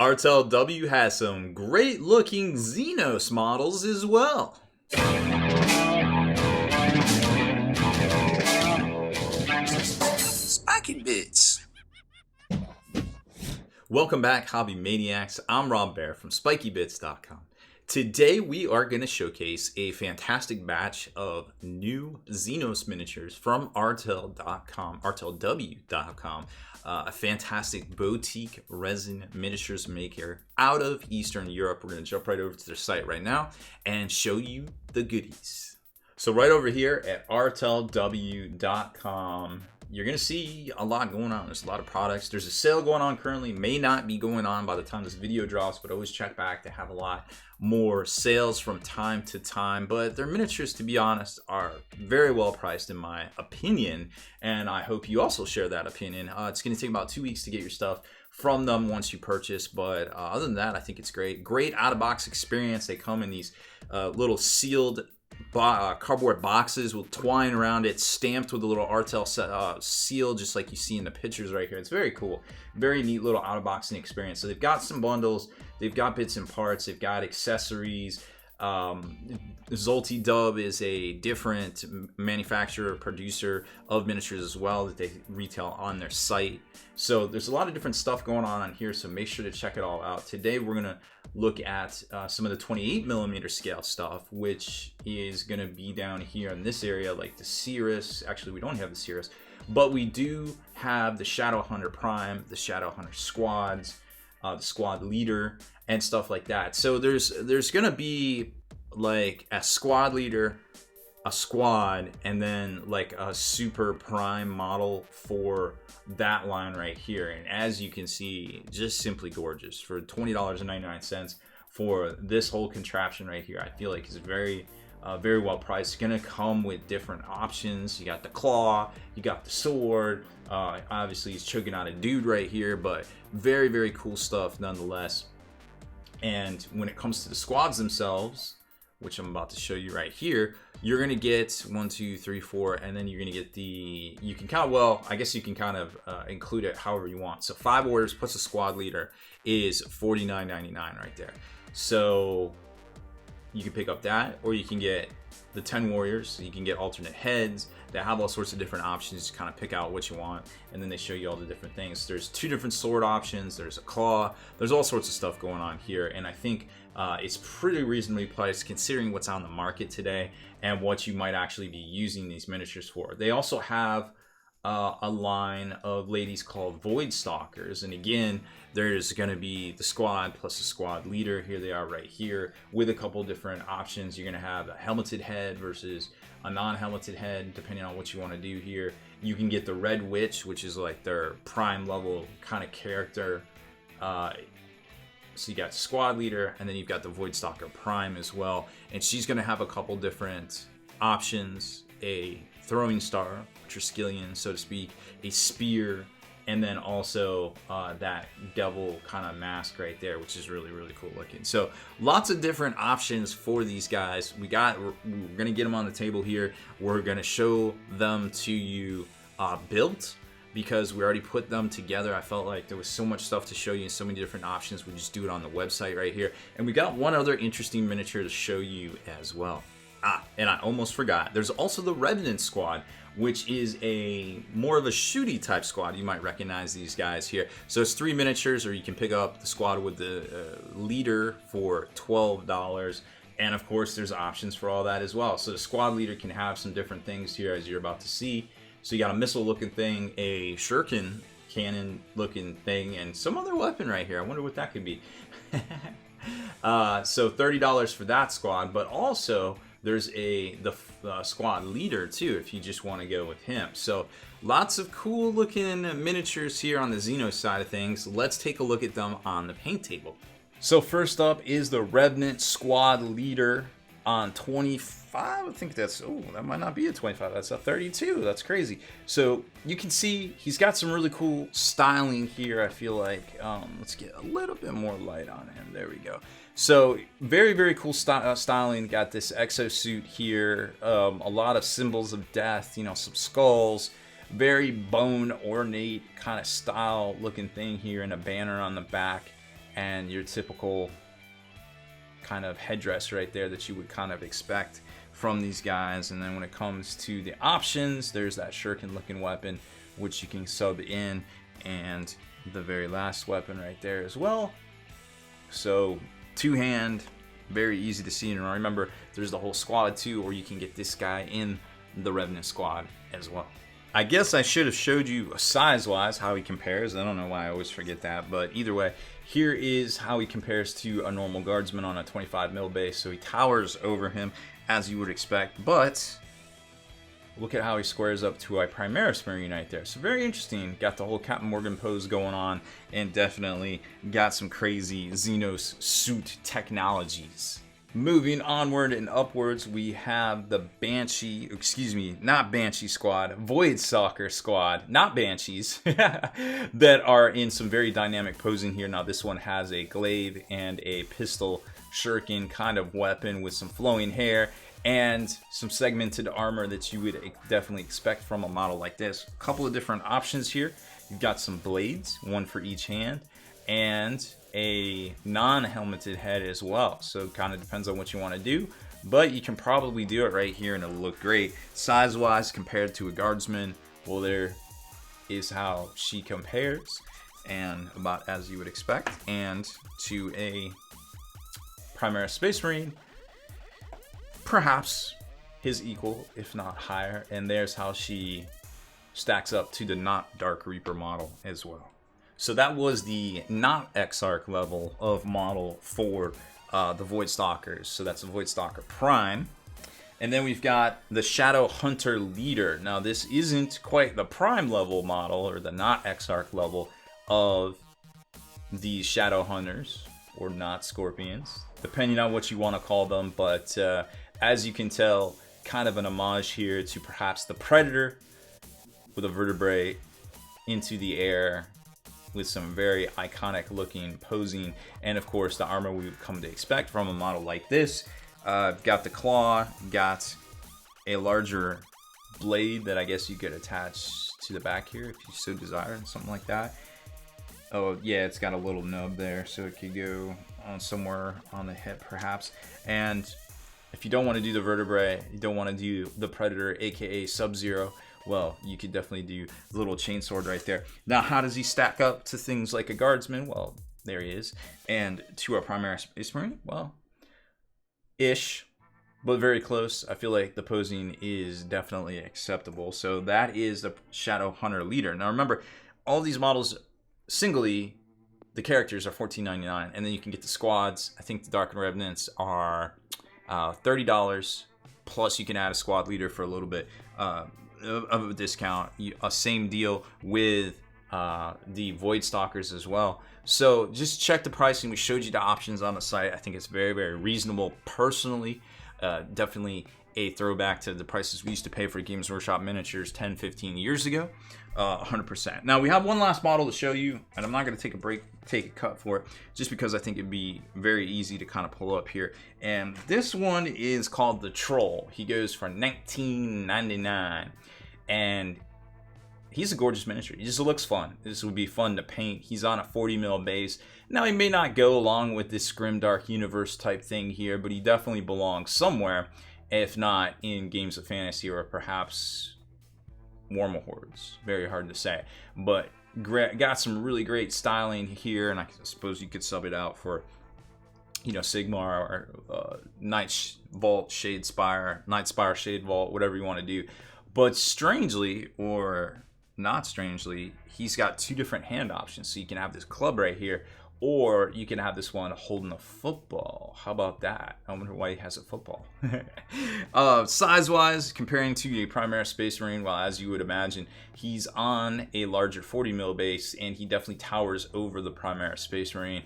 Artel W has some great looking Xenos models as well. Spiky bits. Welcome back, Hobby Maniacs. I'm Baer from SpikyBits.com. Today we are going to showcase a fantastic batch of new Xenos miniatures from Artel.com, ArtelW.com. A fantastic boutique resin miniatures maker out of Eastern Europe. We're going to jump right over to their site right now and show you the goodies. So right over here at ArtelW.com, you're going to see a lot going on. There's a lot of products. There's a sale going on currently. May not be going on by the time this video drops, but always check back to have a lot more sales from time to time. But their miniatures, to be honest, are very well priced in my opinion, and I hope you also share that opinion. It's going to take about 2 weeks to get your stuff from them once you purchase, but other than that, I think it's great out-of-box experience. They come in these little sealed cardboard boxes with twine around it, stamped with a little Artel seal, just like you see in the pictures right here. It's very cool, very neat little out-of-boxing experience. So they've got some bundles, they've got bits and parts, they've got accessories. Zolti Dub is a different manufacturer, producer of miniatures as well that they retail on their site. So there's a lot of different stuff going on here, so make sure to check it all out. Today we're going to look at some of the 28mm scale stuff, which is going to be down here in this area, like the Cirrus. Actually, we don't have the Cirrus, but we do have the Shadowhunter Prime, the Shadowhunter Squads, the Squad Leader, and stuff like that. So there's gonna be like a Squad Leader, a Squad, and then like a Super Prime model for that line right here. And as you can see, just simply gorgeous for $20.99 for this whole contraption right here. I feel like is very well priced. It's gonna come with different options. You got the claw, you got the sword. Obviously he's choking out a dude right here, but very cool stuff nonetheless. And when it comes to the squads themselves, which I'm about to show you right here, you're gonna get 1, 2, 3, 4, and then you're gonna get the, you can kind of, well, I guess you can kind of include it however you want. So 5 orders plus a squad leader is $49.99 right there. So you can pick up that, or you can get the 10 warriors. So you can get alternate heads. They have all sorts of different options to kind of pick out what you want, and then they show you all the different things. There's 2 different sword options. There's a claw. There's all sorts of stuff going on here, and I think it's pretty reasonably priced considering what's on the market today and what you might actually be using these miniatures for. They also have a line of ladies called Void Stalkers, and again, there's going to be the squad plus the squad leader. Here they are right here with a couple different options. You're going to have a helmeted head versus a non-helmeted head, depending on what you want to do here. You can get the Red Witch, which is like their prime level kind of character. So you got squad leader, and then you've got the Void Stalker Prime as well, and she's going to have a couple different options: a throwing star, Triskelion, so to speak, a spear, and then also that devil kind of mask right there, which is really cool looking. So lots of different options for these guys. We're gonna get them on the table here. We're gonna show them to you built, because we already put them together. I felt like there was so much stuff to show you and so many different options. We just do it on the website right here. And we got one other interesting miniature to show you as well. And I almost forgot. There's also the Remnant Squad, which is a more of a shooty type squad. You might recognize these guys here. So it's 3 miniatures, or you can pick up the squad with the leader for $12. And of course, there's options for all that as well. So the squad leader can have some different things here, as you're about to see. So you got a missile looking thing, a shuriken cannon looking thing, and some other weapon right here. I wonder what that could be. So $30 for that squad, but also there's the squad leader too, if you just want to go with him. So lots of cool looking miniatures here on the Xenos side of things. Let's take a look at them on the paint table. So first up is the Remnant Squad Leader on 25. I think that's, oh, that might not be a 25. That's a 32. That's crazy. So you can see he's got some really cool styling here. I feel like, let's get a little bit more light on him. There we go. So very cool styling. Got this exosuit here. A lot of symbols of death, you know, some skulls, very bone ornate kind of style looking thing here, and a banner on the back. and your typical kind of headdress right there that you would kind of expect from these guys. And then when it comes to the options, there's that shuriken looking weapon which you can sub in, and the very last weapon right there as well. So two-hand, very easy to see. And remember, there's the whole squad too, or you can get this guy in the Remnant Squad as well. I guess I should have showed you size-wise how he compares. I don't know why I always forget that, but either way, here is how he compares to a normal Guardsman on a 25mm base. So he towers over him as you would expect, but look at how he squares up to a Primaris Marine right there. So very interesting. Got the whole Captain Morgan pose going on, and definitely got some crazy Xenos suit technologies. Moving onward and upwards, we have the Banshee, excuse me, not Banshee Squad, Void Stalker Squad, not Banshees, that are in some very dynamic posing here. Now this one has a glaive and a pistol shuriken kind of weapon with some flowing hair and some segmented armor that you would definitely expect from a model like this. A couple of different options here. You've got some blades, one for each hand, and a non-helmeted head as well. So it kind of depends on what you want to do, but you can probably do it right here and it'll look great. Size-wise, compared to a Guardsman, well, there is how she compares, and about as you would expect. And to a Primaris Space Marine, perhaps his equal, if not higher. And there's how she stacks up to the not Dark Reaper model as well. So that was the not Exarch level of model for the Void Stalkers. So that's the Void Stalker Prime. And then we've got the Shadowhunter Leader. Now this isn't quite the Prime level model, or the not Exarch level of the Shadowhunters, or not Scorpions, depending on what you want to call them. But as you can tell, kind of an homage here to perhaps the Predator, with a vertebrae into the air, with some very iconic looking posing, and of course the armor we would come to expect from a model like this. Got the claw, got a larger blade that I guess you could attach to the back here if you so desire, something like that. Oh yeah, it's got a little nub there, so it could go on somewhere on the hip perhaps. And if you don't want to do the vertebrae, you don't want to do the Predator, aka Sub-Zero, well, you could definitely do the little chainsword right there. Now, how does he stack up to things like a Guardsman? Well, there he is. And to a Primaris Space Marine? Well, ish, but very close. I feel like the posing is definitely acceptable. So that is the Shadowhunter Leader. Now, remember, all these models singly, the characters are $14.99, and then you can get the squads. I think the Dark Revenants are $30, plus you can add a squad leader for a little bit of a discount. A same deal with the Void Stalkers as well. So just check the pricing. We showed you the options on the site. I think it's very, very reasonable. Personally, definitely a throwback to the prices we used to pay for Games Workshop miniatures 10-15 years ago. 100%. Now we have one last model to show you, and I'm not going to take a cut for it, just because I think it'd be very easy to kind of pull up here. And this one is called the Troll. He goes for $19.99, and he's a gorgeous miniature. He just looks fun. This would be fun to paint. He's on a 40mm base. Now he may not go along with this Grimdark universe type thing here, but he definitely belongs somewhere, if not in Games of Fantasy, or perhaps Warhammer Hordes. Very hard to say, but got some really great styling here, and I suppose you could sub it out for, you know, Sigmar or Night Vault Shade Spire, Night Spire Shade Vault, whatever you want to do. But strangely, or not strangely, he's got two different hand options. So you can have this club right here, or you can have this one holding a football. How about that? I wonder why he has a football. Size-wise, comparing to a Primaris Space Marine, well, as you would imagine, he's on a larger 40mm base, and he definitely towers over the Primaris Space Marine.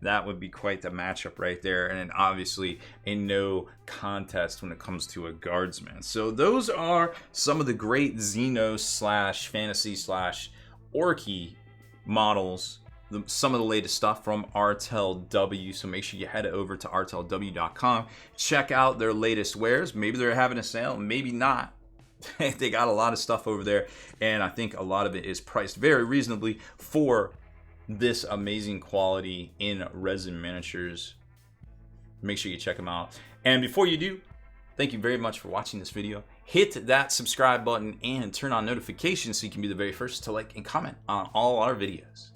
That would be quite the matchup right there, and then obviously a no contest when it comes to a Guardsman. So those are some of the great Xenos / fantasy / Orky models, some of the latest stuff from Artel W. So make sure you head over to artelw.com, check out their latest wares. Maybe they're having a sale, maybe not. They got a lot of stuff over there, and I think a lot of it is priced very reasonably for this amazing quality in resin miniatures. Make sure you check them out. And before you do, thank you very much for watching this video. Hit that subscribe button and turn on notifications so you can be the very first to like and comment on all our videos.